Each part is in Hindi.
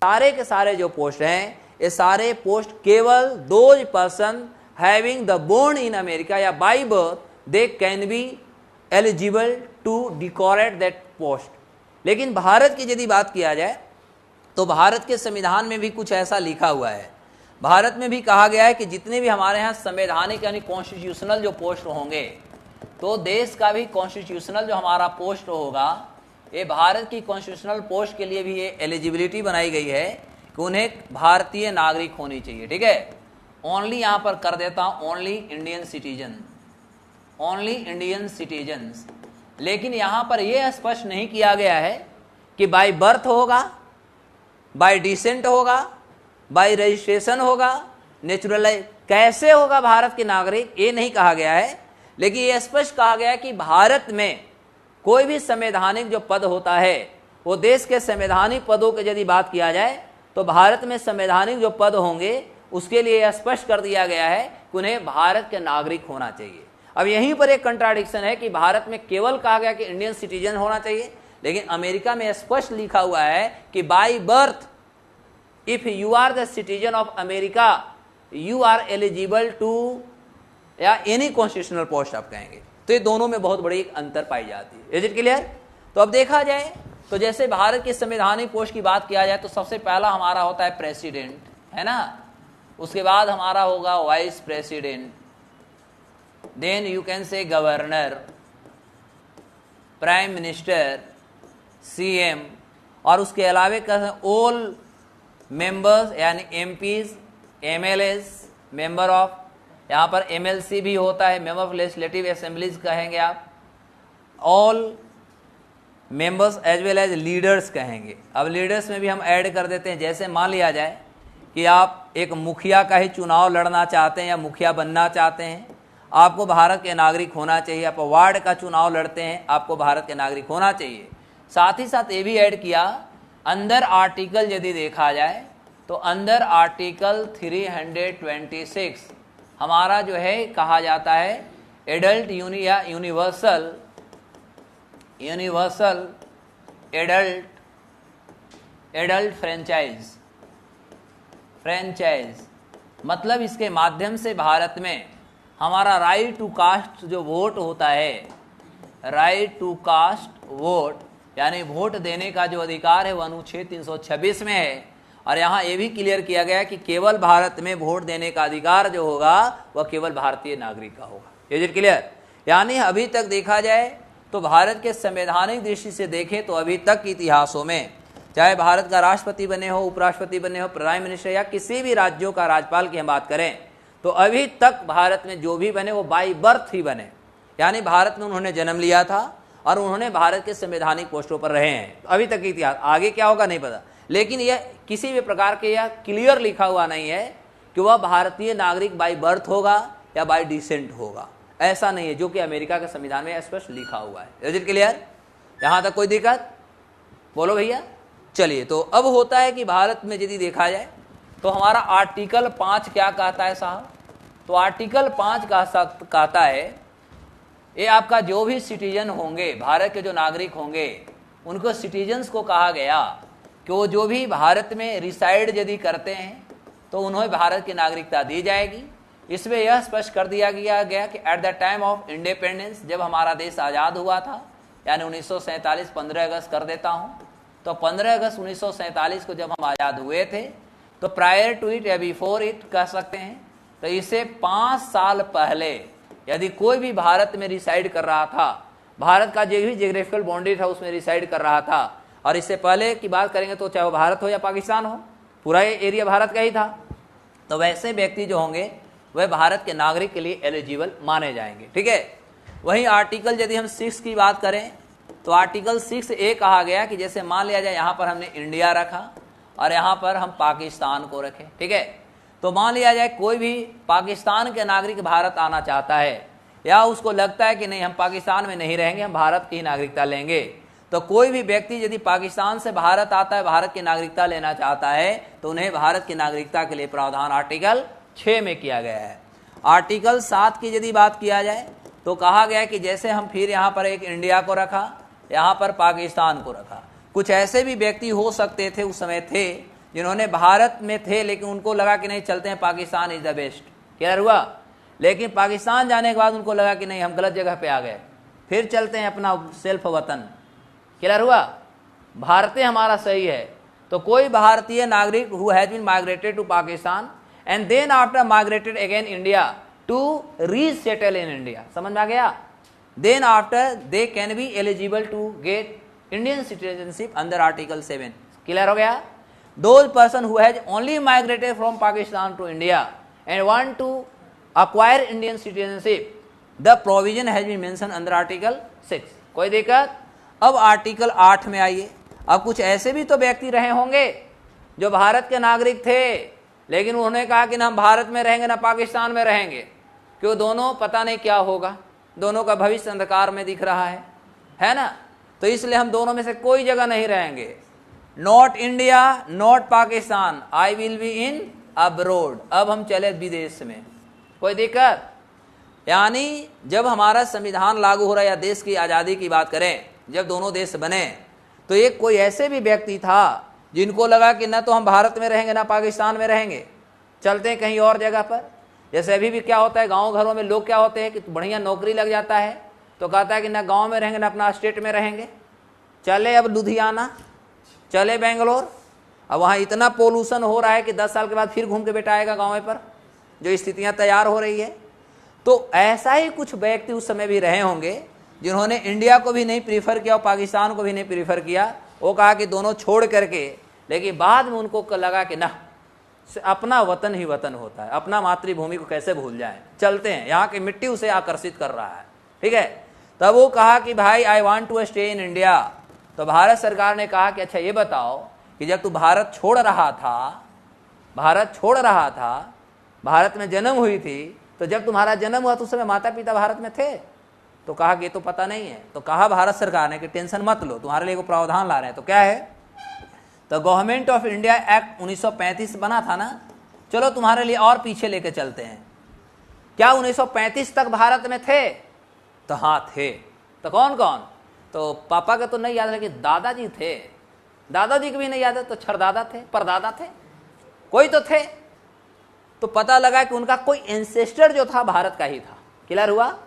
सारे के सारे जो पोस्ट हैं ये सारे पोस्ट केवल those person having the born in America या by birth they can be eligible to decorate that post. लेकिन भारत की यदि बात किया जाए तो भारत के संविधान में भी कुछ ऐसा लिखा हुआ है। भारत में भी कहा गया है कि जितने भी हमारे यहाँ संवैधानिक यानी कॉन्स्टिट्यूशनल जो पोस्ट होंगे, तो देश का भी कॉन्स्टिट्यूशनल जो हमारा पोस्ट होगा, ये भारत की कॉन्स्टिट्यूशनल पोस्ट के लिए भी ये एलिजिबिलिटी बनाई गई है कि उन्हें भारतीय नागरिक होनी चाहिए। ठीक है, ओनली यहाँ पर कर देता हूँ only Indian citizen, only Indian citizens. लेकिन यहाँ पर यह स्पष्ट नहीं किया गया है कि बाय बर्थ होगा, बाय डिसेंट होगा, बाय रजिस्ट्रेशन होगा, नेचुरलाइज कैसे होगा भारत के नागरिक, ये नहीं कहा गया है। लेकिन यह स्पष्ट कहा गया है कि भारत में कोई भी संवैधानिक जो पद होता है, वो देश के संवैधानिक पदों की यदि बात किया जाए तो भारत में संवैधानिक जो पद होंगे उसके लिए यह स्पष्ट कर दिया गया है कि उन्हें भारत के नागरिक होना चाहिए। अब यहीं पर एक कंट्राडिक्शन है कि भारत में केवल कहा गया कि इंडियन सिटीजन होना चाहिए, लेकिन अमेरिका में स्पष्ट लिखा हुआ है कि by birth if you are the citizen of America you are eligible to या एनी कॉन्स्टिट्यूशनल पोस्ट आप कहेंगे। तो ये दोनों में बहुत बड़ी अंतर पाई जाती है। Is it clear? तो अब देखा जाए तो जैसे भारत के संवैधानिक पोस्ट की बात किया जाए तो सबसे पहला हमारा होता है प्रेसिडेंट, है ना। उसके बाद हमारा होगा vice president, then you can say governor, prime minister, CM, और उसके अलावे ऑल मेंबर्स यानी एमपीज, एमएलएस, मेंबर ऑफ, यहाँ पर एमएलसी भी होता है, मेंबर ऑफ लेजिस्लेटिव असेंबलीज कहेंगे आप, all members as well as leaders कहेंगे। अब लीडर्स में भी हम ऐड कर देते हैं, जैसे मान लिया जाए कि आप एक मुखिया का ही चुनाव लड़ना चाहते हैं या मुखिया बनना चाहते हैं, आपको भारत के नागरिक होना चाहिए। आप वार्ड का चुनाव लड़ते हैं, आपको भारत के नागरिक होना चाहिए। साथ ही साथ ये भी ऐड किया, अंदर आर्टिकल यदि देखा जाए तो अंदर आर्टिकल 326 हमारा जो है कहा जाता है एडल्ट या यूनिवर्सल एडल्ट फ्रेंचाइज, मतलब इसके माध्यम से भारत में हमारा राइट टू कास्ट जो वोट होता है, राइट टू कास्ट वोट यानी वोट देने का जो अधिकार है वो अनुच्छेद 326 में है। और यहाँ ये भी क्लियर किया गया है कि केवल भारत में वोट देने का अधिकार जो होगा वह केवल भारतीय नागरिक का होगा। Is it clear? यानी अभी तक देखा जाए तो भारत के संवैधानिक दृष्टि से देखें तो अभी तक के इतिहासों में, चाहे भारत का राष्ट्रपति बने हो, उपराष्ट्रपति बने हो, प्राइम मिनिस्टर या किसी भी राज्यों का राज्यपाल की हम बात करें, तो अभी तक भारत में जो भी बने वो बाई बर्थ ही बने, यानी भारत में उन्होंने जन्म लिया था और उन्होंने भारत के संवैधानिक पोस्टों पर रहे हैं। अभी तक के इतिहास, आगे क्या होगा नहीं पता, लेकिन यह किसी भी प्रकार के यह क्लियर लिखा हुआ नहीं है कि वह भारतीय नागरिक बाई बर्थ होगा या बाई डिसेंट होगा, ऐसा नहीं है, जो कि अमेरिका के संविधान में स्पष्ट लिखा हुआ है। Is it clear? यहाँ तक कोई दिक्कत? बोलो भैया। चलिए, तो अब होता है कि भारत में यदि देखा जाए तो हमारा आर्टिकल 5 क्या कहता है साहब? तो आर्टिकल 5 कहता है ये आपका जो भी सिटीजन होंगे, भारत के जो नागरिक होंगे, उनको सिटीजन्स को कहा गया कि वो जो भी भारत में रिसाइड यदि करते हैं तो उन्हें भारत की नागरिकता दी जाएगी। इसमें यह स्पष्ट कर दिया गया कि at the time of independence, जब हमारा देश आज़ाद हुआ था, यानी 1947, 15 अगस्त कर देता हूँ, तो 15 अगस्त 1947 को जब हम आज़ाद हुए थे, तो प्रायर टू इट या बिफोर इट कह सकते हैं, तो इसे 5 साल पहले यदि कोई भी भारत में रिसाइड कर रहा था, भारत का जो भी जियोग्राफिकल बाउंड्री था उसमें रिसाइड कर रहा था, और इससे पहले की बात करेंगे तो चाहे वो भारत हो या पाकिस्तान हो, पूरा ये एरिया भारत का ही था, तो वैसे व्यक्ति जो होंगे वह भारत के नागरिक के लिए एलिजिबल माने जाएंगे। ठीक है। वहीं आर्टिकल यदि हम 6 की बात करें तो आर्टिकल 6A कहा गया कि जैसे मान लिया जाए यहाँ पर हमने इंडिया रखा और यहाँ पर हम पाकिस्तान को रखें, ठीक है, तो मान लिया जाए कोई भी पाकिस्तान के नागरिक भारत आना चाहता है या उसको लगता है कि नहीं हम पाकिस्तान में नहीं रहेंगे, हम भारत की नागरिकता लेंगे, तो कोई भी व्यक्ति यदि पाकिस्तान से भारत आता है, भारत की नागरिकता लेना चाहता है, तो उन्हें भारत की नागरिकता के लिए प्रावधान आर्टिकल 6 में किया गया है। आर्टिकल 7 की यदि बात किया जाए तो कहा गया कि जैसे हम फिर यहाँ पर एक इंडिया को रखा, यहाँ पर पाकिस्तान को रखा, कुछ ऐसे भी व्यक्ति हो सकते थे उस समय थे जिन्होंने भारत में थे लेकिन उनको लगा कि नहीं चलते हैं Pakistan is the best, clear हुआ। लेकिन पाकिस्तान जाने के बाद उनको लगा कि नहीं हम गलत जगह पे आ गए, फिर चलते हैं अपना सेल्फ वतन, क्लियर हुआ। भारतीय हमारा सही है। तो कोई भारतीय नागरिक who has been migrated to Pakistan and then after migrated again India to resettle in India, समझ में आ गया, then after they can be eligible to get Indian citizenship under article 7, clear हो गया। Those person who has only migrated from Pakistan to India and want to acquire Indian citizenship, the provision has been mentioned under article 6, कोई दिक्कत। अब आर्टिकल 8 में आइए। अब कुछ ऐसे भी तो व्यक्ति रहे होंगे जो भारत के नागरिक थे लेकिन उन्होंने कहा कि ना हम भारत में रहेंगे ना पाकिस्तान में रहेंगे, क्यों, दोनों पता नहीं क्या होगा, दोनों का भविष्य अंधकार में दिख रहा है ना, तो इसलिए हम दोनों में से कोई जगह नहीं रहेंगे, not India not Pakistan, I will be in abroad, अब हम चले विदेश में, कोई दिक्कत। यानी जब हमारा संविधान लागू हो रहा है या देश की आज़ादी की बात करें, जब दोनों देश बने तो एक कोई ऐसे भी व्यक्ति था जिनको लगा कि ना तो हम भारत में रहेंगे ना पाकिस्तान में रहेंगे, चलते हैं कहीं और जगह पर। जैसे अभी भी क्या होता है गांव घरों में, लोग क्या होते हैं कि बढ़िया नौकरी लग जाता है तो कहता है कि ना गांव में रहेंगे ना अपना स्टेट में रहेंगे, चले अब लुधियाना, चले बेंगलोर, अब वहाँ इतना पोल्यूशन हो रहा है कि 10 साल के बाद फिर घूम के बेटा आएगा गाँव पर, जो स्थितियाँ तैयार हो रही है। तो ऐसा ही कुछ व्यक्ति उस समय भी रहे होंगे जिन्होंने इंडिया को भी नहीं प्रीफर किया और पाकिस्तान को भी नहीं प्रीफर किया, वो कहा कि दोनों छोड़ करके, लेकिन बाद में उनको लगा कि ना अपना वतन ही वतन होता है, अपना मातृभूमि को कैसे भूल जाए, चलते हैं, यहाँ की मिट्टी उसे आकर्षित कर रहा है, ठीक है। तब वो कहा कि भाई I want to stay in India. तो भारत सरकार ने कहा कि अच्छा ये बताओ कि जब तू भारत छोड़ रहा था, भारत में जन्म हुई थी, तो जब तुम्हारा जन्म हुआ तो उस समय माता पिता भारत में थे? तो कहा कि ये तो पता नहीं है। तो कहा भारत सरकार ने कि टेंशन मत लो, तुम्हारे लिए को प्रावधान ला रहे हैं। तो क्या है, तो गवर्नमेंट ऑफ इंडिया एक्ट 1935 बना था ना, चलो तुम्हारे लिए और पीछे लेके चलते हैं। क्या 1935 तक भारत में थे? तो हाँ थे। तो कौन कौन? तो पापा का तो नहीं याद है, लेकिन दादाजी थे, दादाजी को भी नहीं याद है, तो छरदादा थे, परदादा थे, कोई तो थे। तो पता लगा कि उनका कोई एंसेस्टर जो था भारत का ही था, क्लियर हुआ।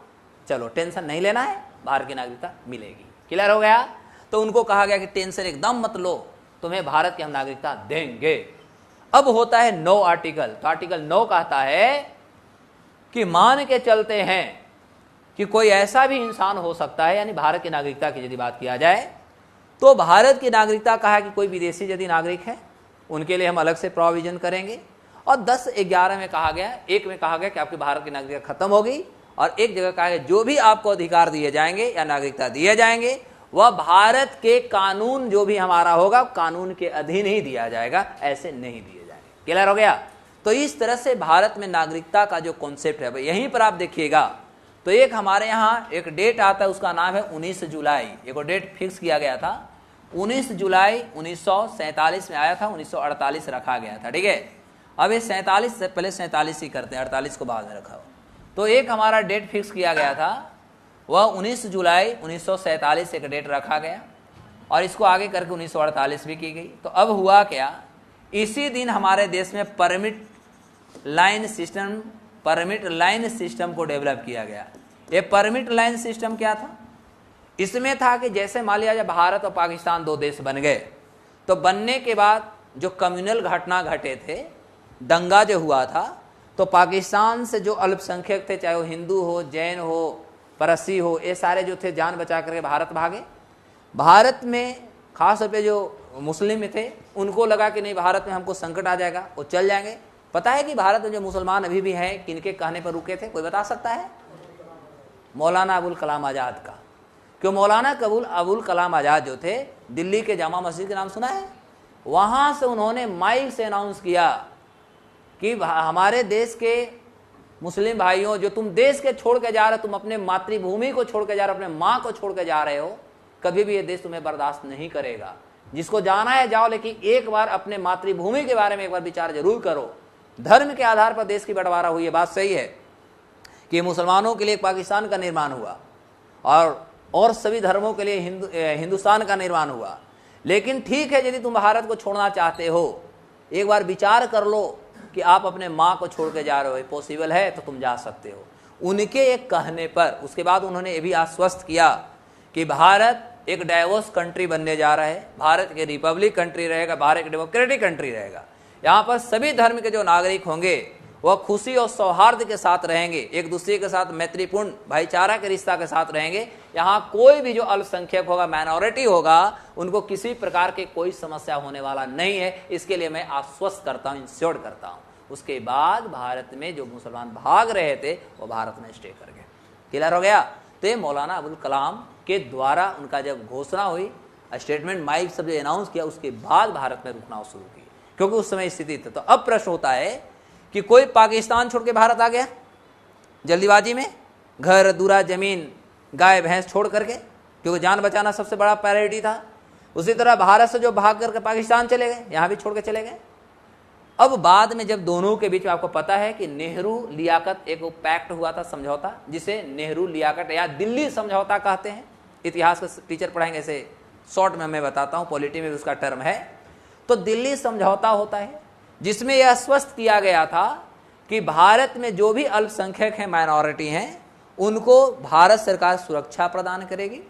चलो टेंशन नहीं लेना है, भारत की नागरिकता मिलेगी, क्लियर हो गया। तो उनको कहा गया कि टेंशन एकदम मत लो, तुम्हें भारत की हम नागरिकता देंगे। अब होता है 9 आर्टिकल। तो आर्टिकल 9 कहता है कि मान के चलते हैं कि कोई ऐसा भी इंसान हो सकता है, यानी भारत की नागरिकता की यदि बात किया जाए तो भारत की नागरिकता कहा कि कोई विदेशी यदि नागरिक है उनके लिए हम अलग से प्रोविजन करेंगे। और 10-11 में कहा गया, एक में कहा गया कि आपकी भारत की नागरिकता खत्म होगी, और एक जगह कहा गया जो भी आपको अधिकार दिए जाएंगे या नागरिकता दिए जाएंगे वह भारत के कानून जो भी हमारा होगा कानून के अधीन ही दिया जाएगा, ऐसे नहीं दिए जाएंगे, क्लियर हो गया। तो इस तरह से भारत में नागरिकता का जो कॉन्सेप्ट है यहीं पर आप देखिएगा। तो एक हमारे यहाँ एक डेट आता है, उसका नाम है 19 जुलाई। एक डेट फिक्स किया गया था 19 जुलाई 1947 में आया था, 1948 रखा गया था, ठीक है। अब ये 47 से पहले 47 ही करते हैं, 48 को बाद में रखा हो। तो एक हमारा डेट फिक्स किया गया था, वह 19 जुलाई 1947 एक डेट रखा गया, और इसको आगे करके 1948 भी की गई। तो अब हुआ क्या, इसी दिन हमारे देश में परमिट लाइन सिस्टम को डेवलप किया गया। ये परमिट लाइन सिस्टम क्या था? इसमें था कि जैसे मान लिया जब भारत और पाकिस्तान 2 देश बन गए, तो बनने के बाद जो कम्युनल घटना घटे थे, दंगा जो हुआ था, तो पाकिस्तान से जो अल्पसंख्यक थे, चाहे वो हिंदू हो, जैन हो, परसी हो, ये सारे जो थे जान बचा करके भारत भागे। भारत में खास तौर पे जो मुस्लिम थे उनको लगा कि नहीं भारत में हमको संकट आ जाएगा, वो चल जाएंगे। पता है कि भारत में जो मुसलमान अभी भी हैं किनके कहने पर रुके थे, कोई बता सकता है? मौलाना अबुल कलाम आज़ाद का। क्यों? मौलाना अबुल कलाम आज़ाद जो थे, दिल्ली के जामा मस्जिद के नाम सुना है, वहाँ से उन्होंने माइक से अनाउंस किया कि हमारे देश के मुस्लिम भाइयों, जो तुम देश के छोड़ के जा रहे हो, तुम अपने मातृभूमि को छोड़ के जा रहे हो, अपने माँ को छोड़ के जा रहे हो, कभी भी ये देश तुम्हें बर्दाश्त नहीं करेगा। जिसको जाना है जाओ, लेकिन एक बार अपने मातृभूमि के बारे में एक बार विचार जरूर करो। धर्म के आधार पर देश की बंटवारा हुई है, बात सही है कि मुसलमानों के लिए पाकिस्तान का निर्माण हुआ और सभी धर्मों के लिए हिंदुस्तान का निर्माण हुआ। लेकिन ठीक है, यदि तुम भारत को छोड़ना चाहते हो एक बार विचार कर लो कि आप अपने माँ को छोड़ के जा रहे हो, पॉसिबल है तो तुम जा सकते हो। उनके एक कहने पर उसके बाद उन्होंने ये भी आश्वस्त किया कि भारत एक डाइवर्स कंट्री बनने जा रहा है, भारत एक रिपब्लिक कंट्री रहेगा, भारत एक डेमोक्रेटिक कंट्री रहेगा। यहाँ पर सभी धर्म के जो नागरिक होंगे वह खुशी और सौहार्द के साथ रहेंगे, एक दूसरे के साथ मैत्रीपूर्ण भाईचारा के रिश्ता के साथ रहेंगे। यहाँ कोई भी जो अल्पसंख्यक होगा, माइनॉरिटी होगा, उनको किसी प्रकार की कोई समस्या होने वाला नहीं है। इसके लिए मैं आश्वस्त करता हूँ, इंश्योर करता हूँ। उसके बाद भारत में जो मुसलमान भाग रहे थे वो भारत में स्टे कर गए। क्लियर हो गया? तो ये मौलाना अबुल कलाम के द्वारा उनका जब घोषणा हुई, स्टेटमेंट माइक सब जो अनाउंस किया, उसके बाद भारत में रुकना शुरू की, क्योंकि उस समय स्थिति थी। तो अब प्रश्न होता है कि कोई पाकिस्तान छोड़ के भारत आ गया जल्दीबाजी में, घर दूरा जमीन गाय भैंस छोड़ करके, क्योंकि जान बचाना सबसे बड़ा प्रायोरिटी था। उसी तरह भारत से जो भाग करके पाकिस्तान चले गए, यहाँ भी छोड़ के चले गए। अब बाद में जब दोनों के बीच में आपको पता है कि नेहरू लियाकत एक पैक्ट हुआ था, समझौता, जिसे नेहरू लियाकत या दिल्ली समझौता कहते हैं। इतिहास के टीचर पढ़ाएंगे, ऐसे शॉर्ट में मैं बताता हूँ, पॉलिटी में उसका टर्म है। तो दिल्ली समझौता होता है जिसमें यह स्पष्ट किया गया था कि भारत में जो भी अल्पसंख्यक हैं, माइनॉरिटी हैं, उनको भारत सरकार सुरक्षा प्रदान करेगी।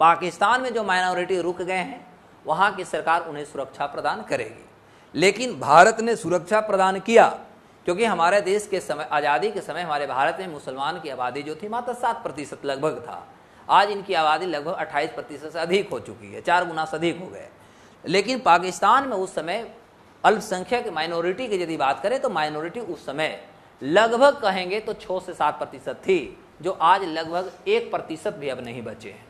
पाकिस्तान में जो माइनॉरिटी रुक गए हैं वहाँ की सरकार उन्हें सुरक्षा प्रदान करेगी। लेकिन भारत ने सुरक्षा प्रदान किया क्योंकि हमारे देश के समय, आज़ादी के समय, हमारे भारत में मुसलमान की आबादी जो थी मात्र 7% लगभग था। आज इनकी आबादी लगभग 28% से अधिक हो चुकी है, 4 गुना से अधिक हो गए। लेकिन पाकिस्तान में उस समय अल्पसंख्यक माइनॉरिटी की यदि बात करें तो माइनॉरिटी उस समय लगभग कहेंगे तो 6 से 7% थी, जो आज लगभग 1% भी अब नहीं बचे हैं।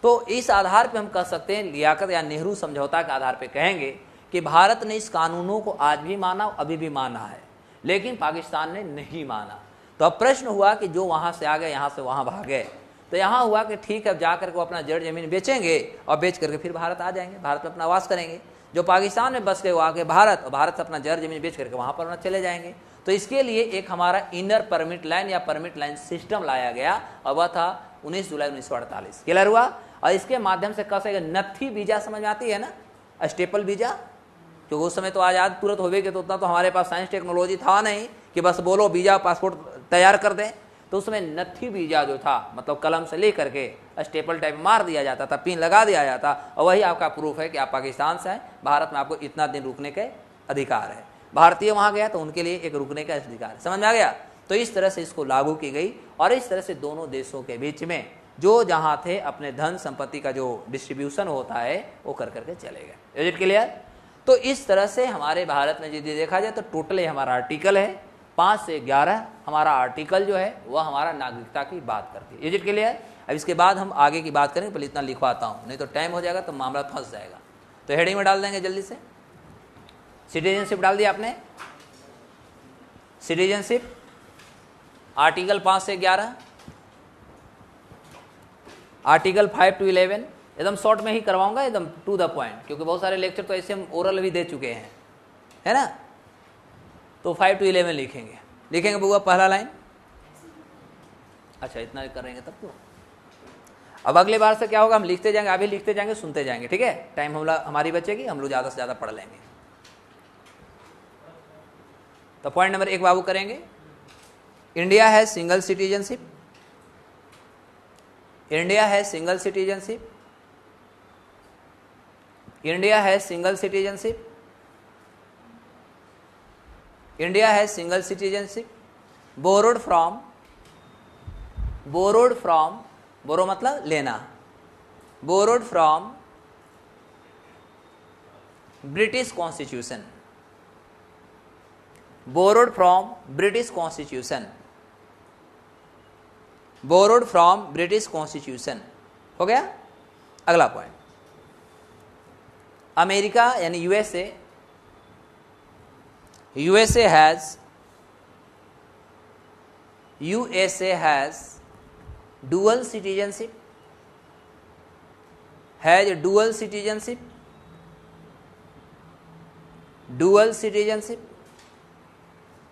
तो इस आधार पर हम कह सकते हैं, लियाकत या नेहरू समझौता के आधार पर कहेंगे कि भारत ने इस कानूनों को आज भी माना, अभी भी माना है, लेकिन पाकिस्तान ने नहीं माना। तो अब प्रश्न हुआ कि जो वहाँ से आ गए, यहाँ से वहाँ भागे, तो यहाँ हुआ कि ठीक है, जाकर के वो अपना जड़ जमीन बेचेंगे और बेच करके फिर भारत आ जाएंगे, भारत में अपना वास करेंगे। जो पाकिस्तान में बस गए वो आके भारत, और भारत से अपना जड़ जमीन बेच करके वहाँ पर चले जाएंगे। तो इसके लिए एक हमारा इनर परमिट लाइन या परमिट लाइन सिस्टम लाया गया, और वह था 19 जुलाई 1948। क्लियर हुआ? और इसके माध्यम से कह सके नत्थी वीजा समझ में आती है ना, स्टेपल वीजा, क्योंकि उस समय तो आज़ाद तुरंत हो गए, तो उतना तो हमारे पास साइंस टेक्नोलॉजी था नहीं कि बस बोलो वीजा पासपोर्ट तैयार कर दें। तो उस समय नत्थी वीजा जो था, मतलब कलम से ले करके स्टेपल टाइप मार दिया जाता था, पिन लगा दिया जाता, और वही आपका प्रूफ है कि आप पाकिस्तान से हैं, भारत में आपको इतना दिन रुकने के अधिकार है। भारतीय वहाँ गया तो उनके लिए एक रुकने का अधिकार है। समझ में आ गया? तो इस तरह से इसको लागू की गई, और इस तरह से दोनों देशों के बीच में जो जहाँ थे अपने धन संपत्ति का जो डिस्ट्रीब्यूशन होता है वो कर करके चले गए। Is it clear? तो इस तरह से हमारे भारत में यदि देखा जाए तो टोटल हमारा आर्टिकल है 5 से 11 हमारा आर्टिकल जो है वह हमारा नागरिकता की बात करती है। Is it clear? अब इसके बाद हम आगे की बात करेंगे, पहले इतना लिखवाता हूँ, नहीं तो टाइम हो जाएगा तो मामला फंस जाएगा। तो हेडिंग में डाल देंगे जल्दी से। सिटीजनशिप डाल दिया आपने, सिटीजनशिप आर्टिकल 5 से 11, आर्टिकल 5 to 11 एकदम शॉर्ट में ही करवाऊंगा, एकदम टू द पॉइंट, क्योंकि बहुत सारे लेक्चर तो ऐसे हम ओरल भी दे चुके हैं, है ना। तो 5 to 11 लिखेंगे बुआ, पहला लाइन। अच्छा, इतना करेंगे तब तो। अब अगले बार से क्या होगा, हम लिखते जाएंगे, अभी लिखते जाएंगे, सुनते जाएंगे, ठीक है। टाइम हमारी बचेगी, हम लोग ज़्यादा से ज़्यादा पढ़ लेंगे। तो पॉइंट नंबर 1 बाबू करेंगे, इंडिया है सिंगल सिटीजनशिप। इंडिया है सिंगल सिटीजनशिप। इंडिया है सिंगल सिटीजनशिप। इंडिया है सिंगल सिटीजनशिप बोरोड फ्रॉम, बोरो मतलब लेना, borrowed from British constitution, borrowed from British constitution, borrowed from British constitution. हो गया। अगला पॉइंट, अमेरिका यानी USA, USA has dual citizenship, dual citizenship।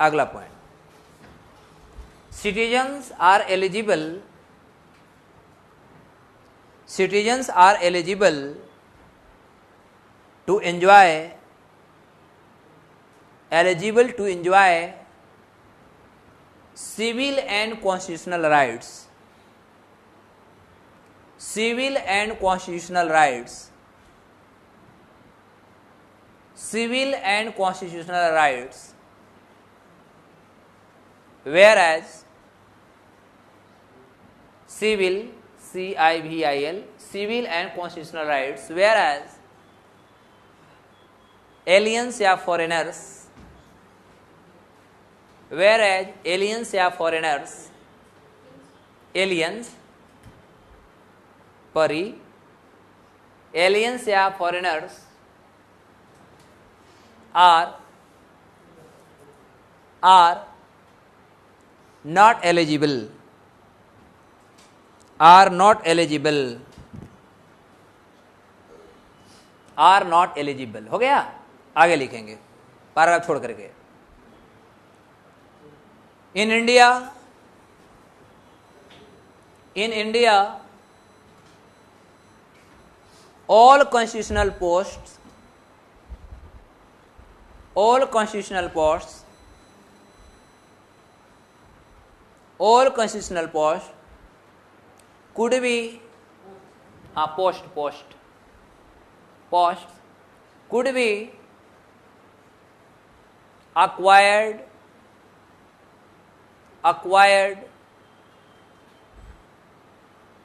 अगला point, citizens are eligible to enjoy eligible to enjoy civil and constitutional rights. Civil and constitutional rights. Civil and constitutional rights. Whereas civil, CIVIL, civil and constitutional rights, whereas aliens या foreigners, whereas aliens या foreigners, aliens परी, aliens या foreigners are not eligible, are not eligible, are not eligible. हो गया, आगे लिखेंगे पैराग्राफ छोड़ करके. In India, all constitutional posts could be post could be acquired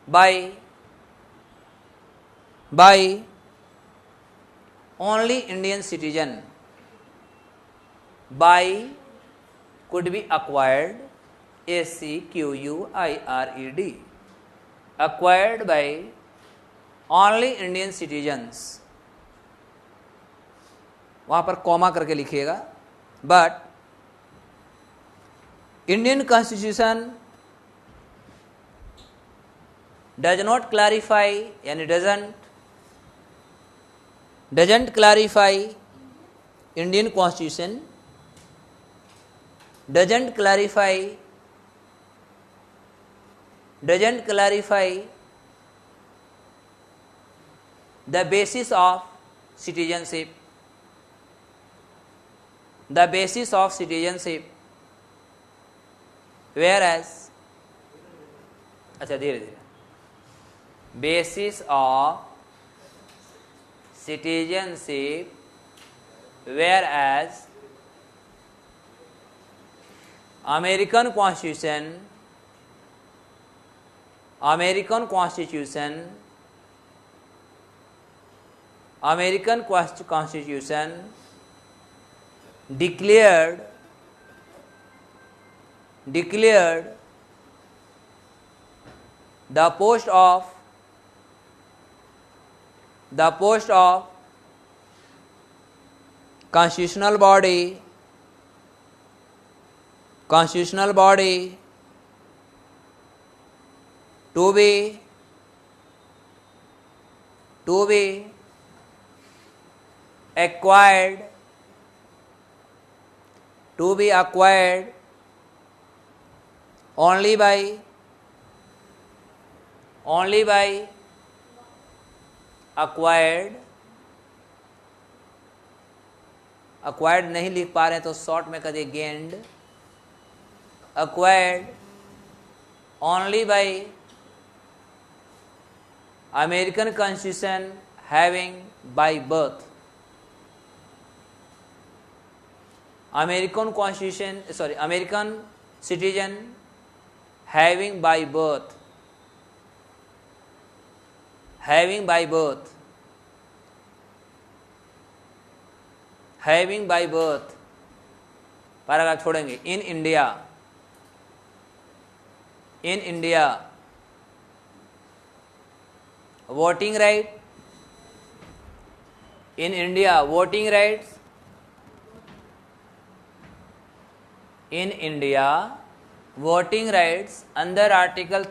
by only Indian citizen. By could be acquired, ACQUIRED, acquired by only Indian citizens. वहाँ पर कॉमा करके लिखिएगा. But Indian Constitution does not clarify, यानी doesn't clarify, Indian Constitution doesn't clarify the basis of citizenship. Whereas अच्छा धीरे धीरे basis of citizenship, whereas American Constitution declared the post of constitutional body to be acquired only by acquired नहीं लिख पा रहे हैं तो शॉर्ट में कर दिए gained, acquired only by American Constitution having by birth. American citizen having by birth. Paragraph छोड़ेंगे. In India, voting rights. In India, voting rights under Article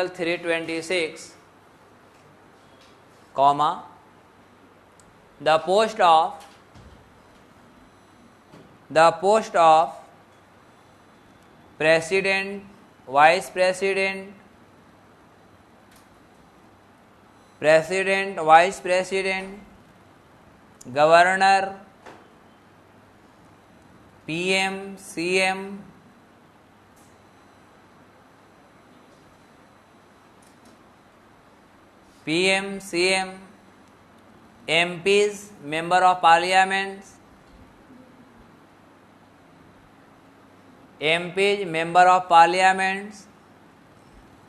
326 comma, the post of president, vice president, president, vice president, governor, PM, CM, PM, CM, MPs, member of parliament, MPs, member of parliament,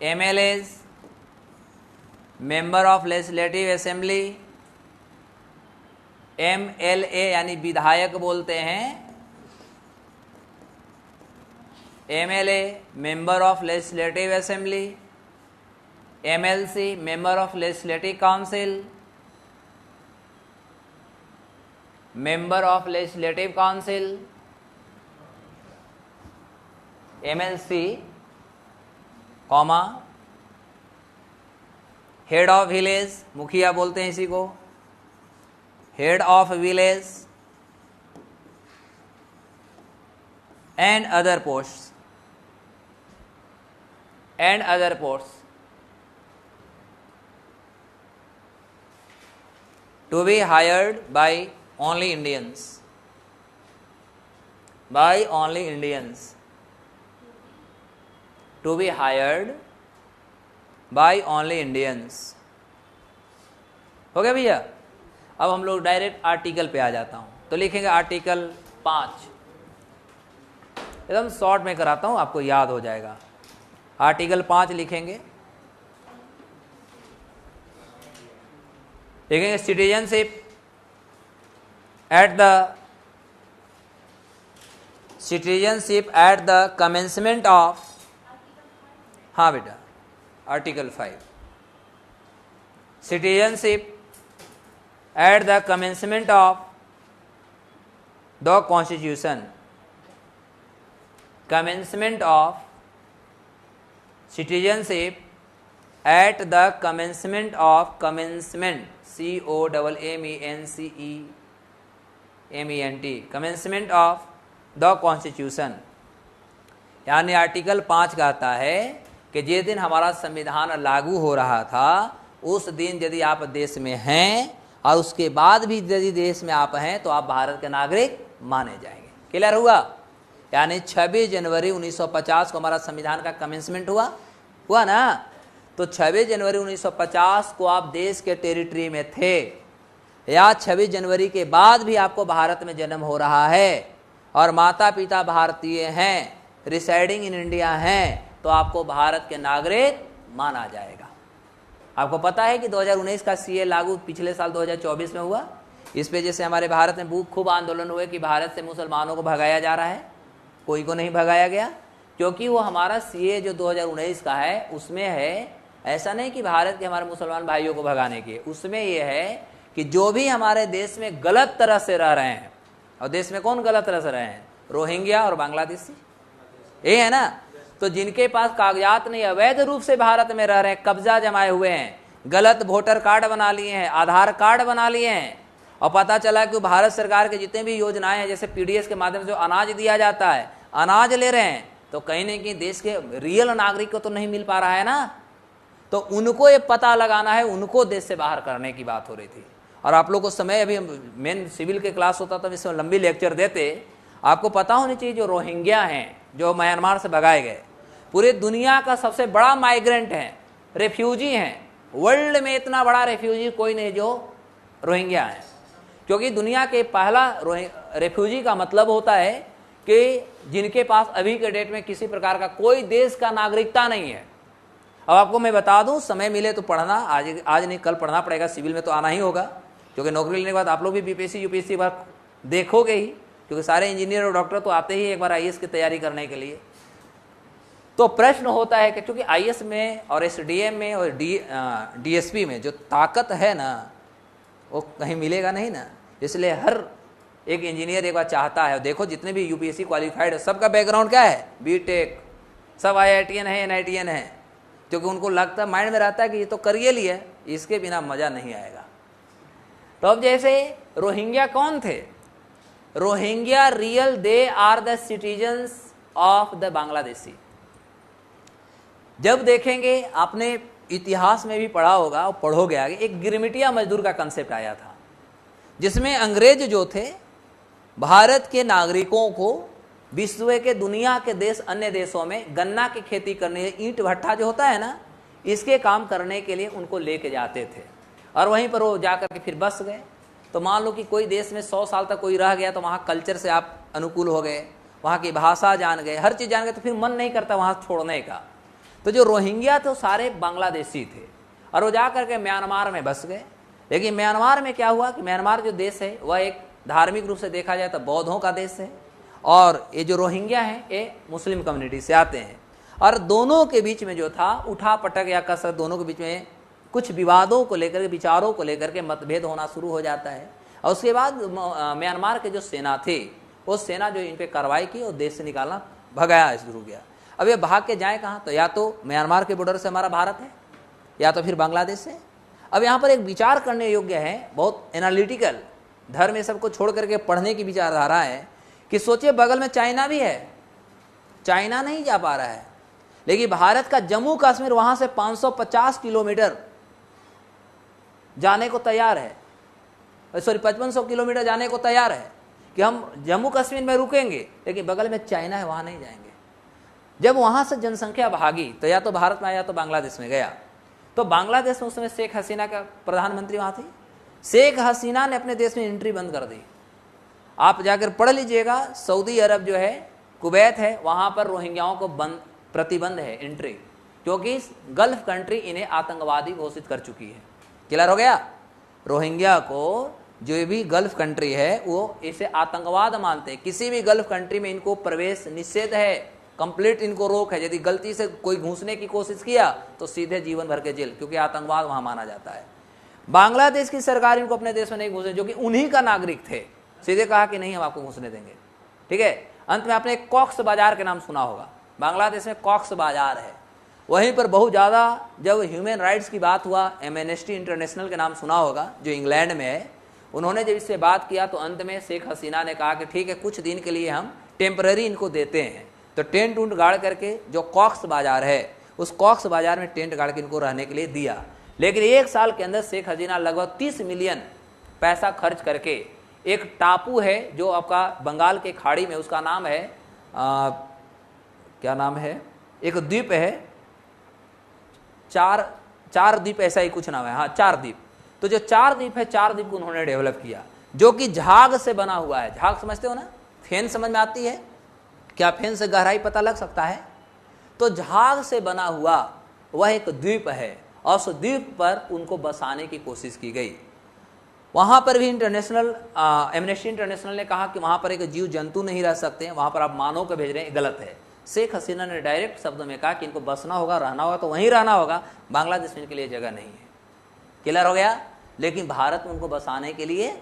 MLAs, member of legislative assembly, MLA यानी विधायक बोलते हैं, MLA, member of legislative assembly, MLC, member of legislative council, member of legislative council, MLC, comma, head of village, मुखिया बोलते हैं इसी को, head of village, and other posts, and other posts to be hired by only Indians, by only Indians, to be hired by only Indians। हो गया भैया। अब हम लोग डायरेक्ट आर्टिकल पे आ जाता हूं, तो लिखेंगे आर्टिकल 5, एकदम शॉर्ट में कराता हूं, आपको याद हो जाएगा। आर्टिकल 5 लिखेंगे, लिखेंगे citizenship at the commencement of, हाँ बेटा, article 5, citizenship at the commencement of the constitution, commencement of citizenship at the commencement of commencement COMMENCEMENT commencement of the constitution। यानी आर्टिकल 5 कहता है कि जिस दिन हमारा संविधान लागू हो रहा था उस दिन यदि आप देश में हैं और उसके बाद भी यदि देश में आप हैं तो आप भारत के नागरिक माने जाएंगे। क्लियर हुआ? यानी 26 जनवरी 1950 को हमारा संविधान का कमेंसमेंट हुआ ना, तो 26 जनवरी 1950 को आप देश के टेरिटरी में थे या 26 जनवरी के बाद भी आपको भारत में जन्म हो रहा है और माता पिता भारतीय हैं, रिसाइडिंग इन इंडिया हैं, तो आपको भारत के नागरिक माना जाएगा। आपको पता है कि 2019 का सीए लागू पिछले साल 2024 में हुआ। इस पे जैसे हमारे भारत में खूब आंदोलन हुए कि भारत से मुसलमानों को भगाया जा रहा है, कोई को नहीं भगाया गया, क्योंकि वो हमारा सीए जो 2019 का है उसमें है ऐसा नहीं कि भारत के हमारे मुसलमान भाइयों को भगाने के, उसमें ये है कि जो भी हमारे देश में गलत तरह से रह रहे हैं, और देश में कौन गलत तरह से रहे हैं? रोहिंग्या और बांग्लादेशी, ये है ना। तो जिनके पास कागजात नहीं, अवैध रूप से भारत में रह रहे हैं, कब्जा जमाए हुए हैं, गलत वोटर कार्ड बना लिए हैं, आधार कार्ड बना लिए हैं, और पता चला कि भारत सरकार के जितने भी योजनाएं हैं जैसे पीडीएस के माध्यम से जो अनाज दिया जाता है, अनाज ले रहे हैं, तो कहीं न कहीं देश के रियल नागरिक को तो नहीं मिल पा रहा है ना। तो उनको ये पता लगाना है, उनको देश से बाहर करने की बात हो रही थी। और आप लोग को समय, अभी मेन सिविल के क्लास होता था, इसमें लंबी लेक्चर देते, आपको पता होनी चाहिए जो रोहिंग्या हैं, जो म्यांमार से भगाए गए, पूरे दुनिया का सबसे बड़ा माइग्रेंट हैं, रेफ्यूजी हैं। वर्ल्ड में इतना बड़ा रेफ्यूजी कोई नहीं जो रोहिंग्या है, क्योंकि दुनिया के पहला रेफ्यूजी का मतलब होता है कि जिनके पास अभी के डेट में किसी प्रकार का कोई देश का नागरिकता नहीं है। अब आपको मैं बता दूं, समय मिले तो पढ़ना, आज नहीं कल पढ़ना पड़ेगा, सिविल में तो आना ही होगा, क्योंकि नौकरी लेने के बाद आप लोग भी बीपीएससी यूपीएससी बार देखोगे ही, क्योंकि सारे इंजीनियर और डॉक्टर तो आते ही एक बार आईएएस की तैयारी करने के लिए। तो प्रश्न होता है कि चूंकि आईएएस में और एसडीएम में और डीएसपी में जो ताकत है ना वो कहीं मिलेगा नहीं ना, इसलिए हर एक इंजीनियर एक बार चाहता है। देखो जितने भी यूपीएससी क्वालिफाइड है सबका बैकग्राउंड क्या है? बीटेक, सब आईआईटीएन है, एनआईटीएन है, क्योंकि उनको लगता, माइंड में रहता है कि ये तो करिए लिए, इसके बिना मजा नहीं आएगा। तो अब जैसे रोहिंग्या कौन थे? Rohingya real they are the citizens of the Bangladeshi. जब देखेंगे आपने इतिहास में भी पढ़ा होगा और पढ़ोगे आगे, एक गिरमिटिया मजदूर का कंसेप्ट आया था, जिसमें अंग्रेज जो थे भारत के नागरिकों को विश्व के दुनिया के देश अन्य देशों में गन्ना की खेती करने, ईंट भट्ठा जो होता है ना, इसके काम करने के लिए उनको लेके जाते थे और वहीं पर वो जाकर के फिर बस गए। तो मान लो कि कोई देश में 100 साल तक कोई रह गया, तो वहाँ कल्चर से आप अनुकूल हो गए, वहाँ की भाषा जान गए, हर चीज़ जान गए, तो फिर मन नहीं करता वहाँ छोड़ने का। तो जो रोहिंग्या थे सारे बांग्लादेशी थे और वो जा करके म्यांमार में बस गए। लेकिन म्यांमार में क्या हुआ कि म्यांमार जो देश है वह एक धार्मिक रूप से देखा जाए तो बौद्धों का देश है, और ये जो रोहिंग्या हैं ये मुस्लिम कम्युनिटी से आते हैं, और दोनों के बीच में जो था उठा पटक या कसरत, दोनों के बीच में कुछ विवादों को लेकर के, विचारों को लेकर के मतभेद होना शुरू हो जाता है। और उसके बाद म्यांमार के जो सेना थे, वो सेना जो इन पर कार्रवाई की और देश से निकालना भगाया शुरू किया। अब ये भाग के जाए कहाँ? तो या तो म्यांमार के बॉर्डर से हमारा भारत है, या तो फिर बांग्लादेश से। अब यहाँ पर एक विचार करने योग्य है, बहुत एनालिटिकल, धर्म ये सबको छोड़ करके पढ़ने की विचारधारा है कि सोचिए बगल में चाइना भी है, चाइना नहीं जा पा रहा है, लेकिन भारत का जम्मू कश्मीर वहाँ से 550 किलोमीटर जाने को तैयार है, सॉरी 5500 किलोमीटर जाने को तैयार है कि हम जम्मू कश्मीर में रुकेंगे, लेकिन बगल में चाइना है, वहाँ नहीं जाएंगे। जब वहाँ से जनसंख्या भागी तो या तो भारत में आया या तो बांग्लादेश में गया। तो बांग्लादेश में उस समय शेख हसीना का प्रधानमंत्री वहाँ थी। शेख हसीना ने अपने देश में एंट्री बंद कर दी। आप जाकर पढ़ लीजिएगा, सऊदी अरब जो है, कुवैत है, वहाँ पर रोहिंग्याओं को प्रतिबंध है एंट्री, क्योंकि गल्फ कंट्री इन्हें आतंकवादी घोषित कर चुकी है। क्लियर हो गया? रोहिंग्या को जो भी गल्फ कंट्री है वो इसे आतंकवाद मानते हैं। किसी भी गल्फ कंट्री में इनको प्रवेश निषेध है, कंप्लीट इनको रोक है। यदि गलती से कोई घुसने की कोशिश किया तो सीधे जीवन भर के जेल, क्योंकि आतंकवाद वहां माना जाता है। बांग्लादेश की सरकार इनको अपने देश में नहीं घुसने, जो कि उन्हीं का नागरिक थे, सीधे कहा कि नहीं हम आपको घुसने देंगे। ठीक है। अंत में आपने कॉक्स बाजार के नाम सुना होगा, बांग्लादेश में कॉक्स बाजार है, वहीं पर बहुत ज़्यादा जब ह्यूमन राइट्स की बात हुआ, एमनेस्टी इंटरनेशनल के नाम सुना होगा जो इंग्लैंड में है, उन्होंने जब इससे बात किया तो अंत में शेख हसीना ने कहा कि ठीक है कुछ दिन के लिए हम टेम्पररी इनको देते हैं। तो टेंट उंट गाड़ करके जो कॉक्स बाजार है उस कॉक्स बाजार में टेंट गाड़ के इनको रहने के लिए दिया। लेकिन 1 साल के अंदर शेख हसीना लगभग 30 मिलियन पैसा खर्च करके एक टापू है जो आपका बंगाल के खाड़ी में, उसका नाम है क्या नाम है, एक द्वीप है, चार द्वीप ऐसा ही कुछ नाम है, हाँ 4 द्वीप। तो जो 4 द्वीप है, 4 द्वीप को उन्होंने डेवलप किया, जो कि झाग से बना हुआ है। झाग समझते हो ना, फेन समझ में आती है क्या? फेन से गहराई पता लग सकता है। तो झाग से बना हुआ वह एक द्वीप है और उस द्वीप पर उनको बसाने की कोशिश की गई। वहाँ पर भी इंटरनेशनल एमनेस्टी इंटरनेशनल ने कहा कि वहाँ पर एक जीव जंतु नहीं रह सकते हैं, वहाँ पर आप मानव को भेज रहे हैं, गलत है। शेख हसीना ने डायरेक्ट शब्दों में कहा कि इनको बसना होगा, रहना होगा तो वहीं रहना होगा, बांग्लादेश में इनके लिए जगह नहीं है। क्लियर हो गया? लेकिन भारत में उनको बसाने के लिए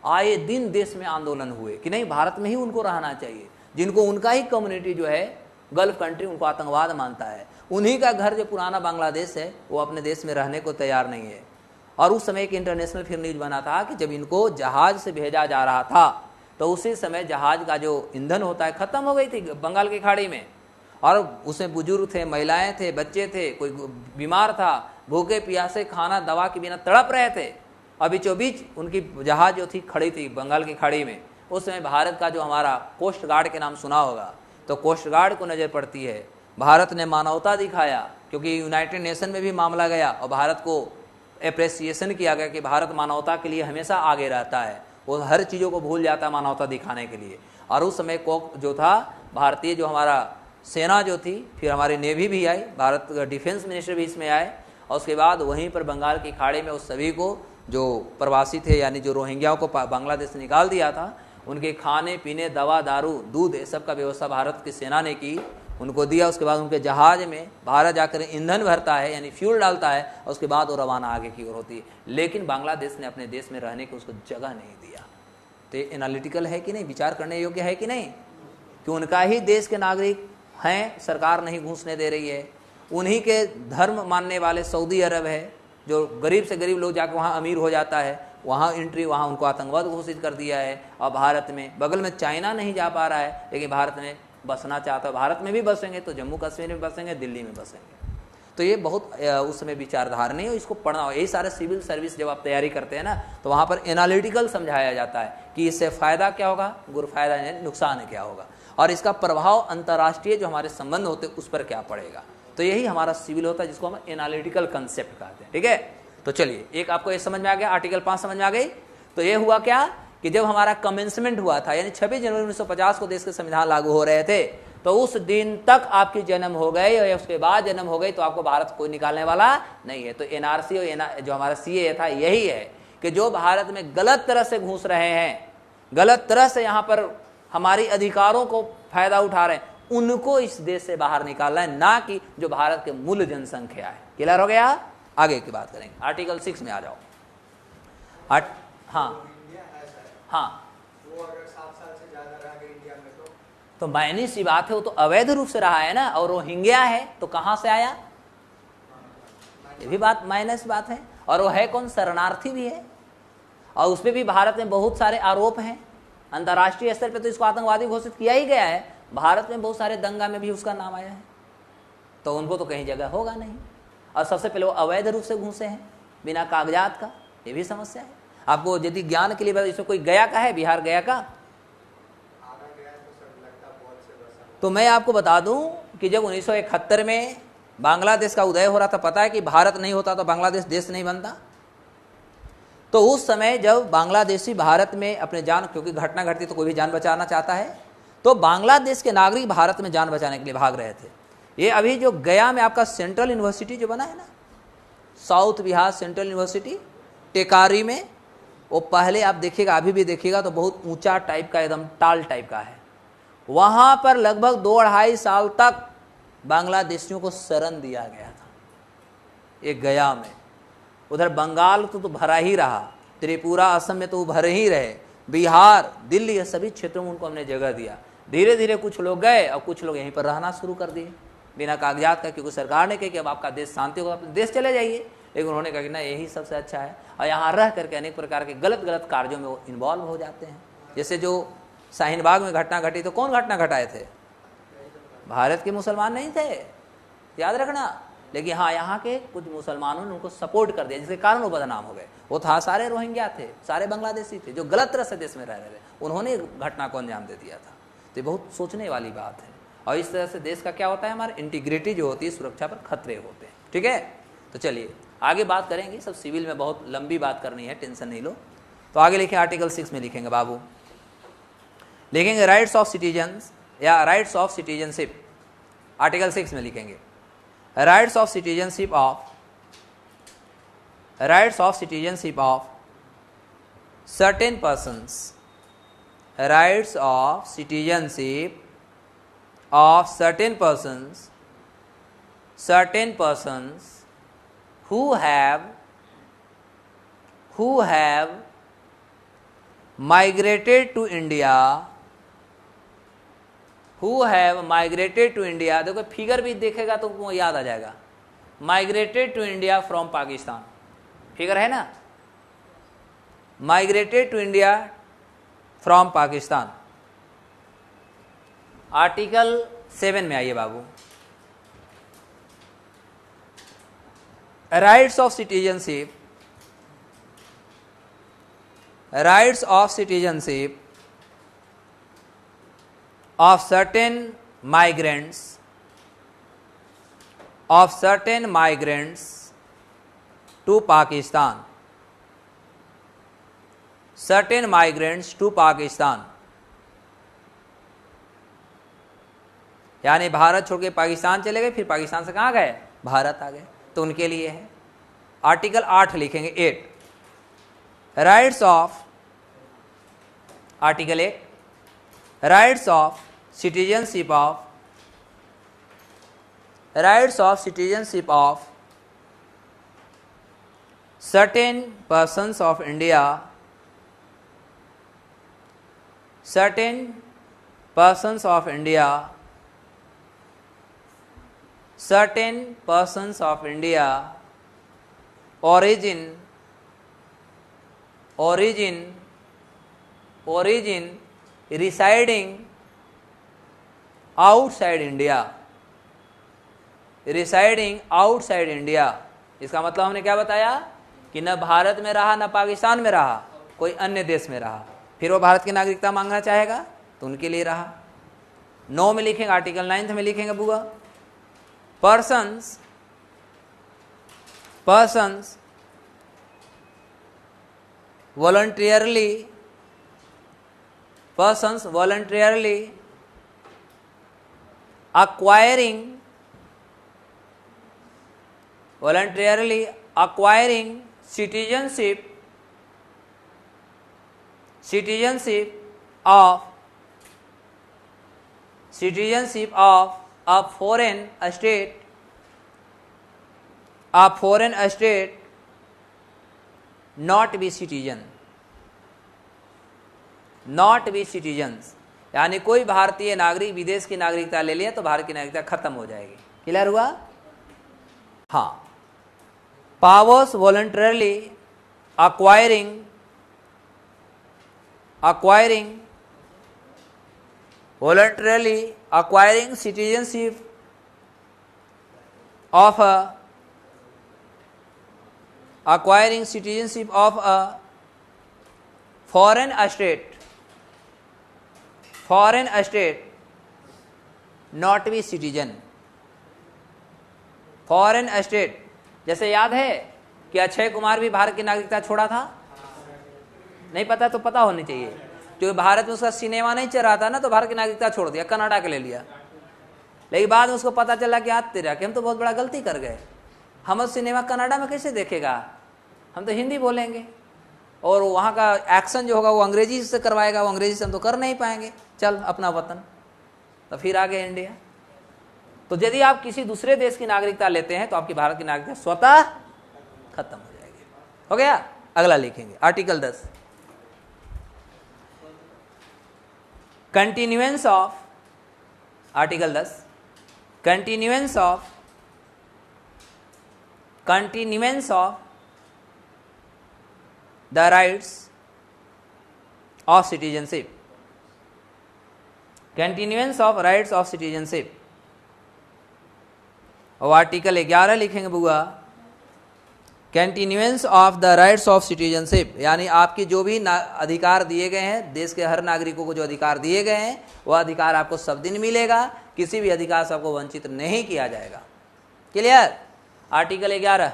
आए दिन देश में आंदोलन हुए कि नहीं भारत में ही उनको रहना चाहिए। जिनको उनका ही कम्युनिटी जो है गल्फ कंट्री उनको आतंकवाद मानता है, उन्हीं का घर जो पुराना बांग्लादेश है वो अपने देश में रहने को तैयार नहीं है। और उस समय एक इंटरनेशनल फिर न्यूज बना था कि जब इनको जहाज से भेजा जा रहा था तो उसी समय जहाज का जो ईंधन होता है खत्म हो गई थी बंगाल की खाड़ी में, और उसमें बुजुर्ग थे, महिलाएं थे, बच्चे थे, कोई बीमार था, भूखे प्यासे खाना दवा के बिना तड़प रहे थे। और बीचों बीच उनकी जहाज जो थी खड़ी थी बंगाल की खाड़ी में। उस समय भारत का जो हमारा कोस्ट गार्ड के नाम सुना होगा, तो कोस्ट गार्ड को नज़र पड़ती है। भारत ने मानवता दिखाया, क्योंकि यूनाइटेड नेशन में भी मामला गया और भारत को एप्रिसिएशन किया गया कि भारत मानवता के लिए हमेशा आगे रहता है, वो हर चीज़ों को भूल जाता है मानवता दिखाने के लिए। और उस समय को जो था भारतीय जो हमारा सेना जो थी, फिर हमारी नेवी भी आई, भारत का डिफेंस मिनिस्टर भी इसमें आए, और उसके बाद वहीं पर बंगाल की खाड़ी में उस सभी को जो प्रवासी थे यानी जो रोहिंग्याओं को बांग्लादेश से निकाल दिया था, उनके खाने पीने, दवा दारू, दूध, ये सब का व्यवस्था भारत की सेना ने की, उनको दिया। उसके बाद उनके जहाज में भारत जाकर ईंधन भरता है यानी फ्यूल डालता है, और उसके बाद वो रवाना आगे की ओर होती है। लेकिन बांग्लादेश ने अपने देश में रहने की उसको जगह नहीं दिया। तो ये एनालिटिकल है कि नहीं, विचार करने योग्य है कि नहीं, कि उनका ही देश के नागरिक हैं, सरकार नहीं घुसने दे रही है। उन्हीं के धर्म मानने वाले सऊदी अरब है, जो गरीब से गरीब लोग जाकर वहाँ अमीर हो जाता है, वहाँ एंट्री, वहाँ उनको आतंकवाद घोषित कर दिया है। और भारत में बगल में चाइना नहीं जा पा रहा है, लेकिन भारत में बसना चाहता है। भारत में भी बसेंगे तो जम्मू कश्मीर में बसेंगे, दिल्ली में बसेंगे। तो ये बहुत उस समय विचारधारा नहीं है, इसको पढ़ना हो। यही सारे सिविल सर्विस जब आप तैयारी करते हैं ना, तो वहाँ पर एनालिटिकल समझाया जाता है कि इससे फ़ायदा क्या होगा, गुरफायदा यानी नुकसान क्या होगा, और इसका प्रभाव अंतर्राष्ट्रीय जो हमारे संबंध होते हैं उस पर क्या पड़ेगा। तो यही हमारा सिविल होता है, जिसको हम एनालिटिकल कंसेप्ट कहते हैं। ठीक है, तो चलिए एक आपको ये समझ में आ गया, आर्टिकल 5 समझ में आ गई। तो ये हुआ क्या कि जब हमारा कमेंसमेंट हुआ था, यानी 26 जनवरी 1950 को देश के संविधान लागू हो रहे थे, तो उस दिन तक आपकी जन्म हो गई और उसके बाद जन्म हो गई तो आपको भारत कोई निकालने वाला नहीं है। तो एनआरसी और जो हमारा सीए था यही है कि जो भारत में गलत तरह से घुस रहे हैं, गलत तरह से यहाँ पर हमारी अधिकारों को फायदा उठा रहे हैं, उनको इस देश से बाहर निकालना है, ना कि जो भारत के मूल जनसंख्या है। क्लियर हो गया? आगे की बात करेंगे, आर्टिकल 6 में आ जाओ। हाँ हाँ, वो अगर 7 साल से ज्यादा रह गए इंडिया में तो मायने सी बात है, वो तो अवैध रूप से रहा है ना, और रोहिंग्या है तो कहां से आया, ये भी बात माइनस बात है। और वो है कौन, शरणार्थी भी है, और उसपे भी भारत में बहुत सारे आरोप हैं। अंतर्राष्ट्रीय स्तर पे तो इसको आतंकवादी घोषित किया ही गया है, भारत में बहुत सारे दंगा में भी उसका नाम आया है, तो उनको तो कहीं जगह होगा नहीं। और सबसे पहले वो अवैध रूप से घुसे हैं बिना कागजात का, ये भी समस्या है। आपको यदि ज्ञान के लिए इसमें कोई गया का है, बिहार गया का, तो मैं आपको बता दूं कि जब 1971 में बांग्लादेश का उदय हो रहा था, पता है कि भारत नहीं होता तो बांग्लादेश देश नहीं बनता। तो उस समय जब बांग्लादेशी भारत में अपने जान, क्योंकि घटना घटती तो कोई भी जान बचाना चाहता है, तो बांग्लादेश के नागरिक भारत में जान बचाने के लिए भाग रहे थे। ये अभी जो गया में आपका सेंट्रल यूनिवर्सिटी जो बना है ना, south Bihar central university Tekari में, वो पहले आप देखिएगा, अभी भी देखिएगा तो बहुत ऊंचा टाइप का, एकदम टाल टाइप का है। वहां पर लगभग 2-2.5 साल तक बांग्लादेशियों को शरण दिया गया था, एक गया में। उधर बंगाल तो भरा ही रहा, त्रिपुरा असम में तो भरे ही रहे, बिहार दिल्ली ये सभी क्षेत्रों में उनको हमने जगह दिया। धीरे धीरे कुछ लोग गए और कुछ लोग यहीं पर रहना शुरू कर दिए बिना कागजात का, क्योंकि सरकार ने कहा कि अब आपका देश शांति होगा, अपने देश चले जाइए। लेकिन उन्होंने कहा कि ना, यही सबसे अच्छा है, और यहाँ रह करके अनेक प्रकार के गलत गलत कार्यों में वो इन्वॉल्व हो जाते हैं। जैसे जो शाहीन बाग में घटना घटी, तो कौन घटना घटाए थे, भारत के मुसलमान नहीं थे, याद रखना। लेकिन हाँ, यहाँ के कुछ मुसलमानों ने उनको सपोर्ट कर दिया, जिसके कारण वो बदनाम हो गए। वो था सारे रोहिंग्या थे, सारे बांग्लादेशी थे जो गलत तरह से देश में रह रहे थे, उन्होंने घटना को अंजाम दे दिया था। तो ये बहुत सोचने वाली बात है। और इस तरह से देश का क्या होता है, हमारी इंटीग्रिटी जो होती है, सुरक्षा पर खतरे होते हैं। ठीक है, तो चलिए आगे बात करेंगे। सब सिविल में बहुत लंबी बात करनी है, टेंशन नहीं लो। तो आगे लिखें, आर्टिकल 6 में लिखेंगे बाबू, लिखेंगे राइट्स ऑफ सिटीजन्स या राइट्स ऑफ सिटीजनशिप। आर्टिकल 6 में लिखेंगे rights of citizenship of certain persons, rights of citizenship of certain persons who have migrated to India, देखो फिगर भी देखेगा तो वो याद आ जाएगा। Migrated to India from Pakistan, figure है ना, migrated to India from Pakistan. Article 7 में आइए बाबू, rights of citizenship of certain migrants to Pakistan, यानी भारत छोड़ के पाकिस्तान चले गए, फिर पाकिस्तान से कहाँ गए, भारत आ गए, तो उनके लिए है। आर्टिकल 8 लिखेंगे, 8 rights of, article 8 rights of citizenship of certain persons of India, origin residing outside India, residing outside India. इसका मतलब हमने क्या बताया कि न भारत में रहा न पाकिस्तान में रहा, कोई अन्य देश में रहा, फिर वो भारत की नागरिकता मांगना चाहेगा तो उनके लिए रहा। 9 में लिखेंगे, आर्टिकल 9 में लिखेंगे बुआ, persons voluntarily acquiring citizenship of a foreign state not be citizens, यानी कोई भारतीय नागरिक विदेश की नागरिकता ले लिया तो भारत की नागरिकता खत्म हो जाएगी। क्लियर हुआ? हाँ, powers voluntarily acquiring citizenship of a foreign state not be citizen। Foreign state, जैसे याद है कि अक्षय कुमार भी भारत की नागरिकता छोड़ा था, नहीं पता तो पता होनी चाहिए, क्योंकि भारत में उसका सिनेमा नहीं चल रहा था ना, तो भारत की नागरिकता छोड़ दिया, कनाडा के ले लिया। लेकिन बाद में उसको पता चला कि आज तेरा कि हम तो बहुत बड़ा गलती कर गए, हम सिनेमा कनाडा में कैसे देखेगा, हम तो हिंदी बोलेंगे और वहाँ का एक्शन जो होगा वो अंग्रेजी से करवाएगा, वो अंग्रेजी से हम तो कर नहीं पाएंगे, चल अपना वतन। तो फिर आ गए इंडिया। तो यदि आप किसी दूसरे देश की नागरिकता लेते हैं तो आपकी भारत की नागरिकता स्वतः खत्म हो जाएगी। हो गया? अगला लिखेंगे article 10, continuance of, article 10 continuance of the rights of citizenship, continuance of rights of citizenship। और आर्टिकल 11 लिखेंगे बुआ, continuance of the rights of citizenship, यानी आपकी जो भी अधिकार दिए गए हैं, देश के हर नागरिकों को जो अधिकार दिए गए हैं वह अधिकार आपको सब दिन मिलेगा, किसी भी अधिकार से आपको वंचित नहीं किया जाएगा। क्लियर? आर्टिकल 11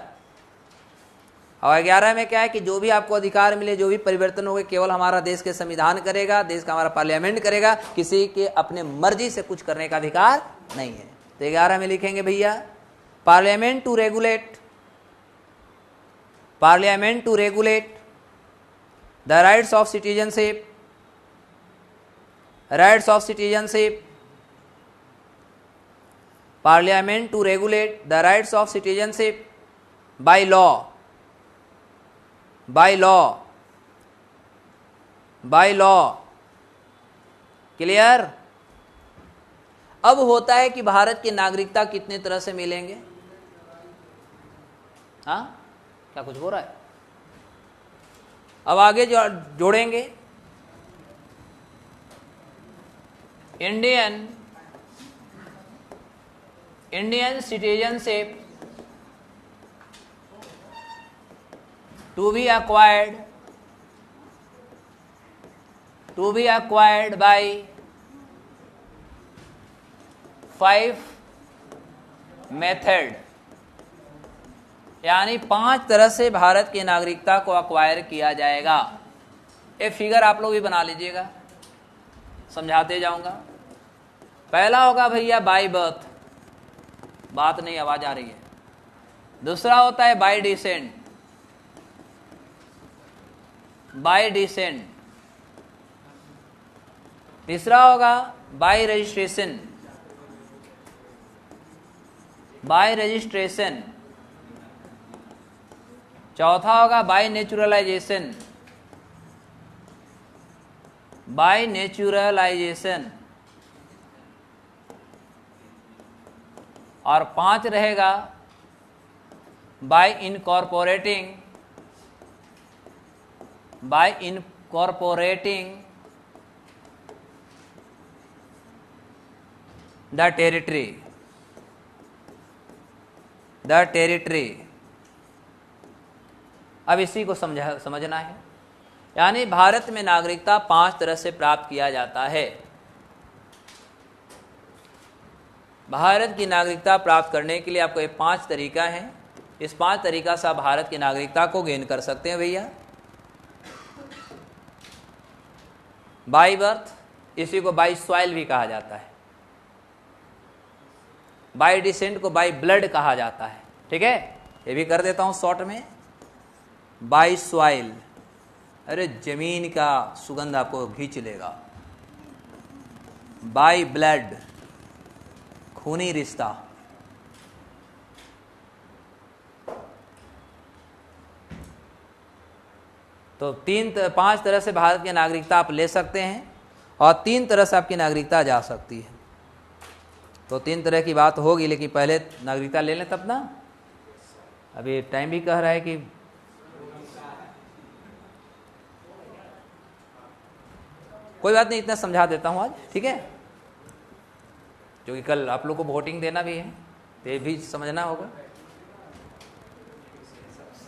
और 11 में क्या है कि जो भी आपको अधिकार मिले, जो भी परिवर्तन होंगे, केवल हमारा देश के संविधान करेगा, देश का हमारा पार्लियामेंट करेगा, किसी के अपने मर्जी से कुछ करने का अधिकार नहीं है। तो 11 में लिखेंगे भैया, parliament to regulate the rights of citizenship parliament to regulate the rights of citizenship by law. Clear? अब होता है कि भारत की नागरिकता कितने तरह से मिलेंगे? हाँ, क्या कुछ हो रहा है? अब आगे जोड़ेंगे, Indian citizenship to be acquired by 5 method, यानी 5 तरह से भारत की नागरिकता को अक्वायर किया जाएगा। एक फिगर आप लोग भी बना लीजिएगा, समझाते जाऊंगा। पहला होगा भैया बाय बर्थ, बात नहीं आवाज आ रही है। दूसरा होता है बाय डिसेंट। तीसरा होगा बाय रजिस्ट्रेशन। चौथा होगा बाय नेचुरलाइजेशन। और 5 रहेगा bye incorporating the territory. The territory. अब इसी को समझना है, यानी भारत में नागरिकता 5 तरह से प्राप्त किया जाता है। भारत की नागरिकता प्राप्त करने के लिए आपको ये 5 तरीका है। इस 5 तरीका से आप भारत की नागरिकता को गेन कर सकते हैं भैया। बाई बर्थ, इसी को बाई सॉइल भी कहा जाता है। बाई डिसेंट को बाई ब्लड कहा जाता है। ठीक है, ये भी कर देता हूं शॉर्ट में। बाई सॉइल, अरे जमीन का सुगंध आपको खींच लेगा। बाई ब्लड, खूनी रिश्ता। तो 5 तरह से भारत की नागरिकता आप ले सकते हैं और 3 तरह से आपकी नागरिकता जा सकती है। तो 3 तरह की बात होगी, लेकिन पहले नागरिकता ले लें तब ना। अभी टाइम भी कह रहा है कि कोई बात नहीं, इतना समझा देता हूं आज, ठीक है, क्योंकि कल आप लोग को वोटिंग देना भी है, तो ये भी समझना होगा।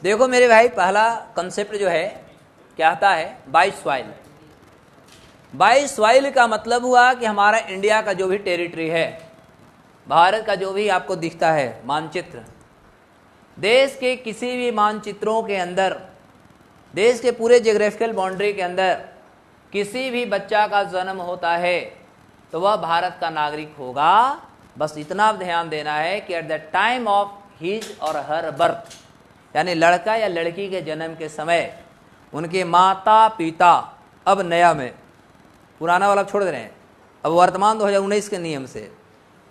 देखो मेरे भाई, पहला कंसेप्ट जो है क्या आता है, बाई सॉइल। बाई सॉइल का मतलब हुआ कि हमारा इंडिया का जो भी टेरिटरी है, भारत का जो भी आपको दिखता है मानचित्र, देश के किसी भी मानचित्रों के अंदर, देश के पूरे जियोग्राफिकल बाउंड्री के अंदर किसी भी बच्चा का जन्म होता है तो वह भारत का नागरिक होगा। बस इतना ध्यान देना है कि at the time of his और हर बर्थ, यानी लड़का या लड़की के जन्म के समय उनके माता पिता, अब नया में, पुराना वाला छोड़ दे रहे हैं, अब वर्तमान 2019 के नियम से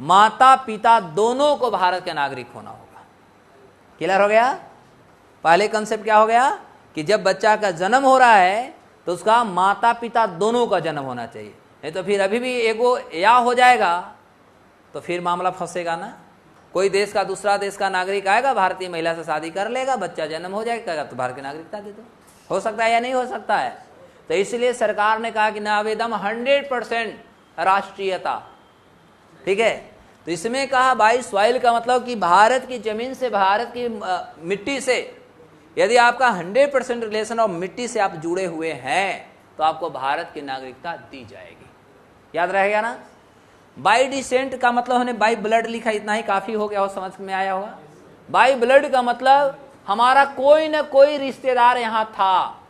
माता पिता दोनों को भारत के नागरिक होना होगा। क्लियर हो गया? पहले कंसेप्ट क्या हो गया कि जब बच्चा का जन्म हो रहा है तो उसका माता पिता दोनों का जन्म होना चाहिए, नहीं तो फिर अभी भी एगो या हो जाएगा तो फिर मामला फंसेगा ना। कोई देश का दूसरा देश का नागरिक आएगा, भारतीय महिला से शादी कर लेगा, बच्चा जन्म हो जाएगा तो भारत की नागरिकता दे दो। हो सकता है या नहीं हो सकता है? तो इसलिए सरकार ने कहा कि नावेदम 100% राष्ट्रीयता। ठीक है, तो इसमें कहा बाई सॉइल का मतलब कि भारत की जमीन से, भारत की मिट्टी से यदि आपका 100% रिलेशन और मिट्टी से आप जुड़े हुए हैं तो आपको भारत की नागरिकता दी जाएगी। याद रहेगा ना? बाई डिसेंट का मतलब हमने बाई ब्लड लिखा, इतना ही काफी हो गया हो, समझ में आया होगा। बाई ब्लड का मतलब हमारा कोई ना कोई रिश्तेदार यहां था,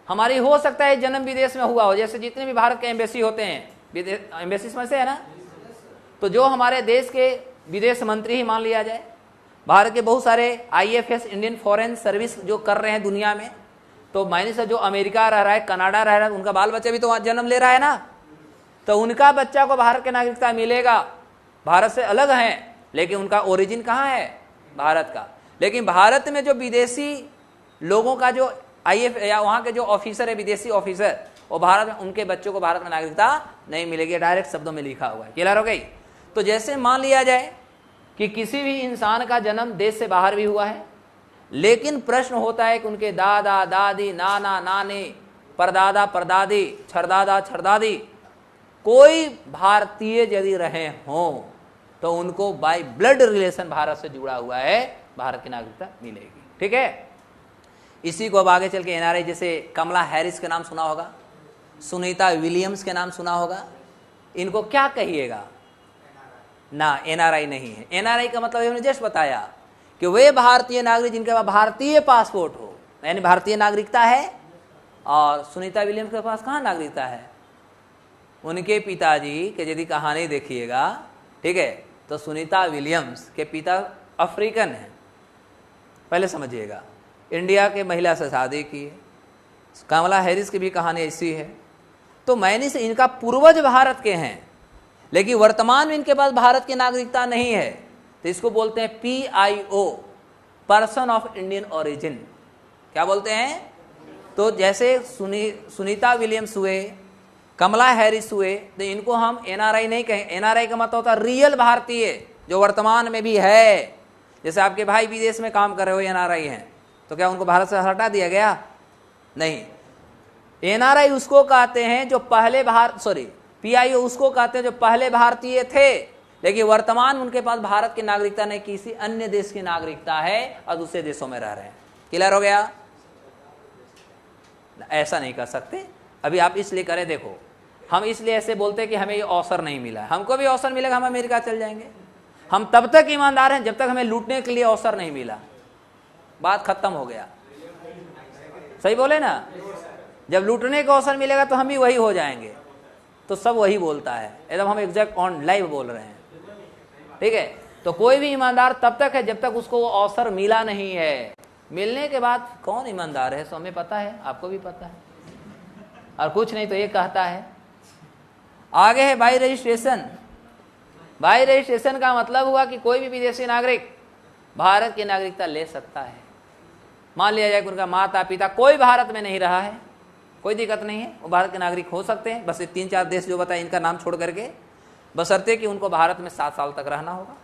हमारी हो सकता है जन्म विदेश में हुआ हो, जैसे जितने भी भारत के एम्बेसी होते हैं, एम्बेसी समझ से है ना, तो जो हमारे देश के विदेश मंत्री ही मान लिया जाए, भारत के बहुत सारे IFS इंडियन फॉरेन सर्विस जो कर रहे हैं दुनिया में, तो मायने से जो अमेरिका रह रहा है, कनाडा रह रहा है, उनका बाल बच्चा भी तो वहां जन्म ले रहा है ना, तो उनका बच्चा को भारत की नागरिकता मिलेगा। भारत से अलग हैं लेकिन उनका ओरिजिन कहाँ है? भारत का। लेकिन भारत में जो विदेशी लोगों का जो IF या वहाँ के जो ऑफिसर है, विदेशी ऑफिसर, वो भारत में, उनके बच्चों को भारत में नागरिकता नहीं मिलेगी। डायरेक्ट शब्दों में लिखा हुआ है। क्लियर हो गई? तो जैसे मान लिया जाए कि किसी भी इंसान का जन्म देश से बाहर भी हुआ है, लेकिन प्रश्न होता है कि उनके दादा दादी, नाना नानी, परदादा परदादी, छरदादा छरदादी कोई भारतीय यदि रहे हों तो उनको बाय ब्लड रिलेशन भारत से जुड़ा हुआ है, भारत की नागरिकता मिलेगी। ठीक है, इसी को अब आगे चल के NRI, जैसे कमला हैरिस के नाम सुना होगा, सुनीता विलियम्स के नाम सुना होगा, इनको क्या कहिएगा ना? NRI नहीं है। NRI का मतलब हमने जस्ट बताया कि वे भारतीय नागरिक जिनके पास भारतीय पासपोर्ट हो, यानी भारतीय नागरिकता है। और सुनीता विलियम्स के पास कहाँ नागरिकता है? उनके पिताजी के यदि कहानी देखिएगा, ठीक है, तो सुनीता विलियम्स के पिता अफ्रीकन हैं, पहले समझिएगा, इंडिया के महिला से शादी की है। कमला हैरिस की भी कहानी ऐसी है। तो मैंने से इनका पूर्वज भारत के हैं, लेकिन वर्तमान में इनके पास भारत की नागरिकता नहीं है, तो इसको बोलते हैं PIO, person of Indian origin. क्या बोलते हैं? तो जैसे सुनीता विलियम्स हुए, कमला हैरिस हुए, तो इनको हम NRI नहीं कहें। NRI का मतलब होता है रियल भारतीय, जो वर्तमान में भी है। जैसे आपके भाई विदेश में काम कर रहे हो, NRI हैं, तो क्या उनको भारत से हटा दिया गया? नहीं। NRI उसको कहते हैं जो पहले PIO उसको कहते हैं जो पहले भारतीय थे लेकिन वर्तमान उनके पास भारत की नागरिकता नहीं, किसी अन्य देश की नागरिकता है और दूसरे देशों में रह रहे हैं। क्लियर हो गया? ऐसा नहीं कर सकते। अभी आप इसलिए करें, देखो हम इसलिए ऐसे बोलते हैं कि हमें ये अवसर नहीं मिला है। हमको भी अवसर मिलेगा, हम अमेरिका चल जाएंगे। हम तब तक ईमानदार हैं जब तक हमें लूटने के लिए अवसर नहीं मिला। बात खत्म हो गया। सही बोले ना? जब लूटने का अवसर मिलेगा तो हम भी वही हो जाएंगे। तो सब वही बोलता है, एकदम हम एग्जैक्ट ऑन लाइव बोल रहे हैं। ठीक है, तो कोई भी ईमानदार तब तक है जब तक उसको वो अवसर मिला नहीं है। मिलने के बाद कौन ईमानदार है, सो हमें पता है, आपको भी पता है, और कुछ नहीं तो ये कहता है। आगे है बाई रजिस्ट्रेशन। बाई रजिस्ट्रेशन का मतलब हुआ कि कोई भी विदेशी नागरिक भारत की नागरिकता ले सकता है। मान लिया जाए कि उनका माता पिता कोई भारत में नहीं रहा है, कोई दिक्कत नहीं है, वो भारत के नागरिक हो सकते हैं। बस ये 3-4 देश जो बताए इनका नाम छोड़ करके, बशर्ते कि उनको भारत में 7 साल तक रहना होगा।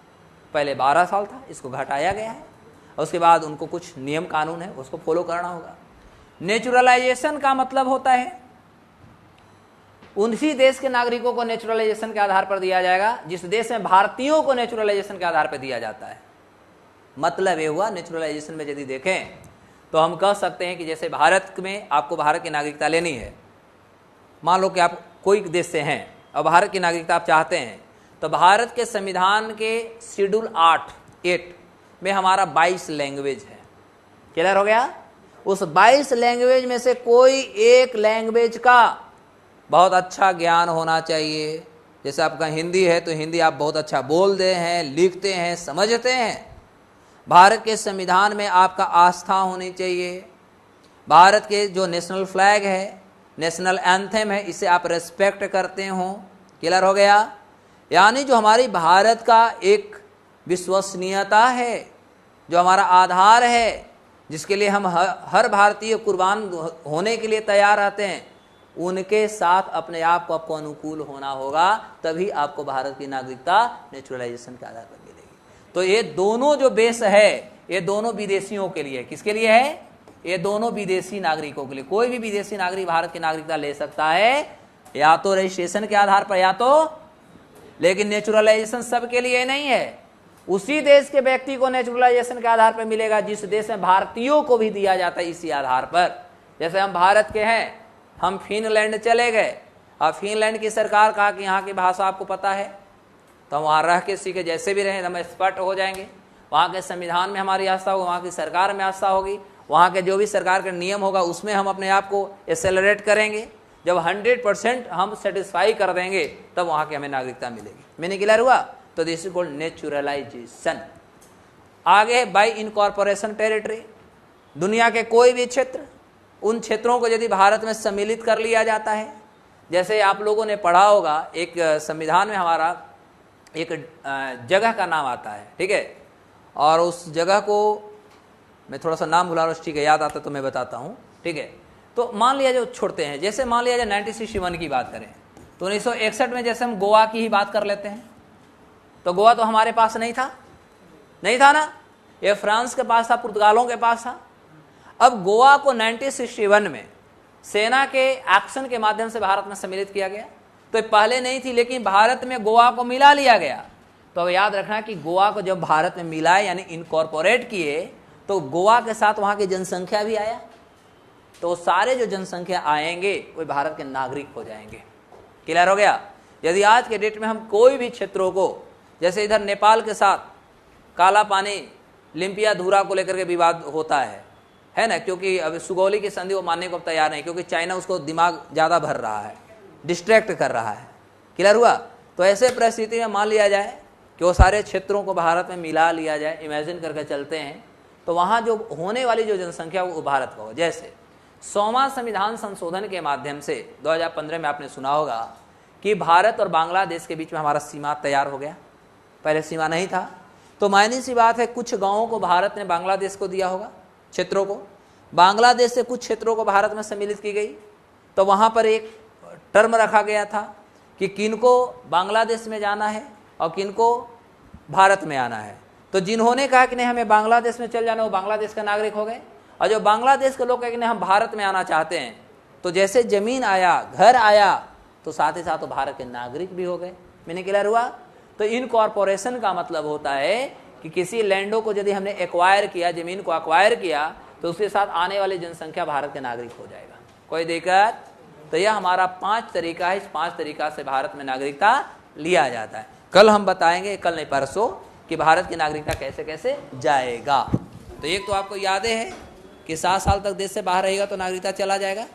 पहले 12 साल था, इसको घटाया गया है। और उसके बाद उनको कुछ नियम कानून है, उसको फॉलो करना होगा। नेचुरलाइजेशन का मतलब होता है उसी देश के नागरिकों को नेचुरलाइजेशन के आधार पर दिया जाएगा जिस देश में भारतीयों को नेचुरलाइजेशन के आधार पर दिया जाता है। मतलब ये हुआ, नेचुरलाइजेशन में यदि देखें तो हम कह सकते हैं कि जैसे भारत में आपको भारत की नागरिकता लेनी है, मान लो कि आप कोई देश से हैं और भारत की नागरिकता आप चाहते हैं, तो भारत के संविधान के शेड्यूल 8 में हमारा 22 लैंग्वेज है। क्लियर हो गया? उस 22 लैंग्वेज में से कोई एक लैंग्वेज का बहुत अच्छा ज्ञान होना चाहिए। जैसे आपका हिंदी है तो हिंदी आप बहुत अच्छा बोलते हैं, लिखते हैं, समझते हैं। भारत के संविधान में आपका आस्था होनी चाहिए। भारत के जो नेशनल फ्लैग है, नेशनल एंथम है, इसे आप रेस्पेक्ट करते हो। क्लियर हो गया? यानी जो हमारी भारत का एक विश्वसनीयता है, जो हमारा आधार है, जिसके लिए हम हर भारतीय कुर्बान होने के लिए तैयार रहते हैं, उनके साथ अपने आप को आपको अनुकूल होना होगा, तभी आपको भारत की नागरिकता नेचुरलाइजेशन के आधार पर मिलेगी। तो ये दोनों जो बेस है, ये दोनों विदेशियों के लिए, किसके लिए है? ये दोनों विदेशी नागरिकों के लिए। कोई भी विदेशी नागरिक भारत की नागरिकता ले सकता है, या तो रजिस्ट्रेशन के आधार पर या तो, लेकिन नेचुरलाइजेशन सबके लिए नहीं है। उसी देश के व्यक्ति को नेचुरलाइजेशन के आधार पर मिलेगा जिस देश में भारतीयों को भी दिया जाता है इसी आधार पर। जैसे हम भारत के हैं, हम फिनलैंड चले गए और फिनलैंड की सरकार कहा कि यहाँ की भाषा आपको पता है, तो हम वहाँ रह के सीखे, जैसे भी रहें हम एक्सपर्ट हो जाएंगे। वहाँ के संविधान में हमारी आस्था होगी, वहाँ की सरकार में आस्था होगी, वहाँ के जो भी सरकार का नियम होगा उसमें हम अपने आप को एक्सेलरेट करेंगे। जब 100% हम सेटिस्फाई कर देंगे तब वहाँ की हमें नागरिकता मिलेगी। मैंने क्लियर हुआ? तो दिस इज कॉल्ड नेचुरलाइजेशन। आगे है बाय इनकॉर्पोरेशन टेरिटरी। दुनिया के कोई भी क्षेत्र, उन क्षेत्रों को यदि भारत में सम्मिलित कर लिया जाता है, जैसे आप लोगों ने पढ़ा होगा एक संविधान में हमारा एक जगह का नाम आता है, ठीक है, और उस जगह को मैं थोड़ा सा नाम भुला रहा हूँ, ठीक है, याद आता तो मैं बताता हूँ, ठीक है। तो मान लिया जो छोड़ते हैं, जैसे मान लिया जाए 1961 की बात करें तो 1961 में जैसे हम गोवा की ही बात कर लेते हैं, तो गोवा तो हमारे पास नहीं था ना, ये फ्रांस के पास था, पुर्तगालों के पास था। अब गोवा को 1961 में सेना के एक्शन के माध्यम से भारत में सम्मिलित किया गया। तो पहले नहीं थी, लेकिन भारत में गोवा को मिला लिया गया। तो अब याद रखना कि गोवा को जब भारत में मिलाए यानी इनकॉर्पोरेट किए, तो गोवा के साथ वहां की जनसंख्या भी आया, तो सारे जो जनसंख्या आएंगे वे भारत के नागरिक हो जाएंगे। क्लियर हो गया? यदि आज के डेट में हम कोई भी क्षेत्रों को, जैसे इधर नेपाल के साथ काला पानी लिम्पिया धूरा को लेकर के विवाद होता है ना, क्योंकि अब सुगौली की संधि वो मानने को तैयार नहीं, क्योंकि चाइना उसको दिमाग ज़्यादा भर रहा है, डिस्ट्रैक्ट कर रहा है। क्लियर हुआ? तो ऐसे परिस्थिति में मान लिया जाए कि वो सारे क्षेत्रों को भारत में मिला लिया जाए, इमेजिन करके चलते हैं, तो वहाँ जो होने वाली जो जनसंख्या वो भारत का हो। जैसे 100वां संविधान संशोधन के माध्यम से 2015 में आपने सुना होगा कि भारत और बांग्लादेश के बीच में हमारा सीमा तैयार हो गया, पहले सीमा नहीं था। तो मायने सी बात है, कुछ गाँवों को भारत ने बांग्लादेश को दिया होगा, क्षेत्रों को, बांग्लादेश से कुछ क्षेत्रों को भारत में सम्मिलित की गई। तो वहाँ पर एक टर्म रखा गया था कि किनको बांग्लादेश में जाना है और किनको भारत में आना है। तो जिन्होंने कहा कि नहीं हमें बांग्लादेश में चल जाना, वो बांग्लादेश का नागरिक हो गए, और जो बांग्लादेश के लोग कहे कि नहीं हम भारत में आना चाहते हैं, तो जैसे जमीन आया, घर आया, तो साथ ही साथ वो भारत के नागरिक भी हो गए। मैंने क्लियर हुआ? तो तो इनकॉर्पोरेशन का मतलब होता है कि किसी लैंडो को यदि हमने एक्वायर किया, जमीन को एक्वायर किया, तो उसके साथ आने वाली जनसंख्या भारत के नागरिक हो जाएगा। कोई दिक्कत? तो यह हमारा 5 तरीका है। इस 5 तरीका से भारत में नागरिकता लिया जाता है। कल हम बताएंगे, कल नहीं परसों, कि भारत की नागरिकता कैसे कैसे जाएगा। तो एक तो आपको याद है कि 7 साल तक देश से बाहर रहेगा तो नागरिकता चला जाएगा।